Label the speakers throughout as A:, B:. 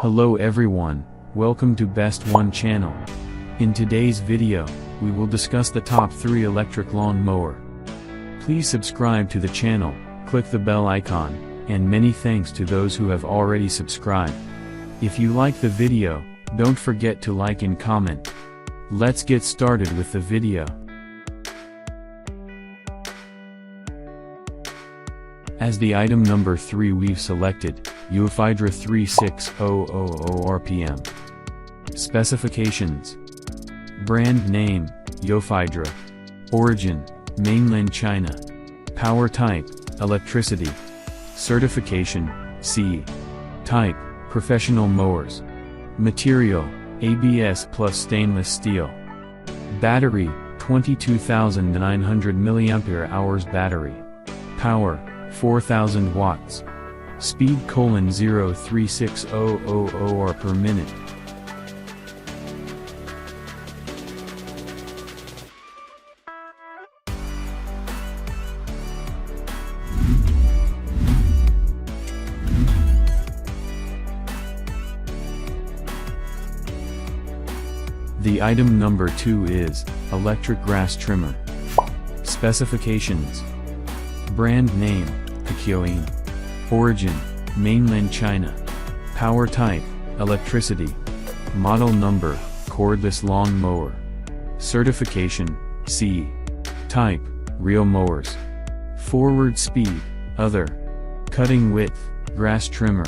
A: Hello everyone, welcome to Best One channel. In today's video, we will discuss the top 3 electric lawn mower. Please subscribe to the channel, click the bell icon, and many thanks to those who have already subscribed. If you like the video, don't forget to like and comment. Let's get started with the video. As the item number 3 we've selected, Euphoidra 36000 RPM. Specifications. Brand name, Euphoidra. Origin, mainland China. Power type, electricity. Certification, C. Type, professional mowers. Material, ABS plus stainless steel. Battery, 22,900 mAh battery. Power, 4,000 watts. Speed: 0.36000 R per minute. The item number 2 is electric grass trimmer. Specifications. Brand name, Pekiyoin. Origin, mainland China. Power type, electricity. Model number, cordless lawn mower. Certification, C. Type, real mowers. Forward speed, other. Cutting width, grass trimmer.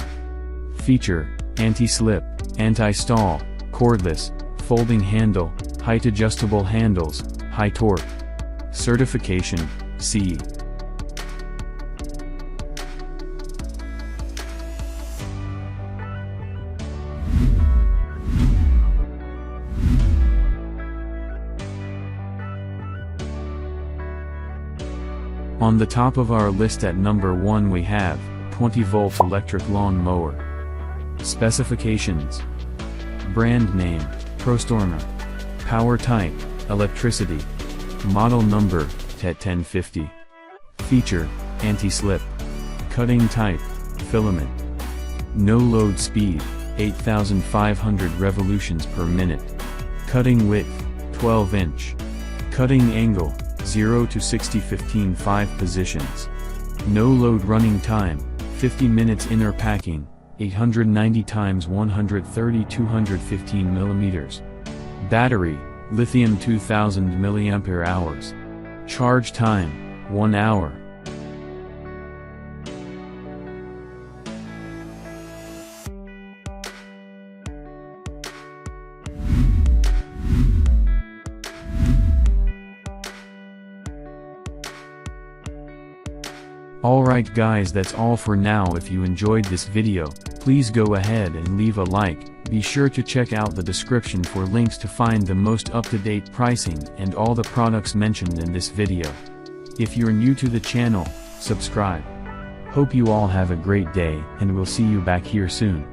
A: Feature, anti-slip, anti-stall, cordless, folding handle, height adjustable handles, high torque. Certification, C. On the top of our list at number 1 we have 20-volt electric lawn mower. Specifications. Brand name, ProStormer. Power type, electricity. Model number, TET1050. Feature, anti-slip. Cutting type, filament. No load speed, 8,500 revolutions per minute. Cutting width, 12 inch. Cutting angle, 0 to 60 15.5 positions. No load running time, 50 minutes. Inner packing, 890 x 130 215 millimeters. Battery, lithium 2000 mAh. Charge time, 1 hour. Alright guys, that's all for now. If you enjoyed this video, please go ahead and leave a like. Be sure to check out the description for links to find the most up-to-date pricing and all the products mentioned in this video. If you're new to the channel, subscribe. Hope you all have a great day, and we'll see you back here soon.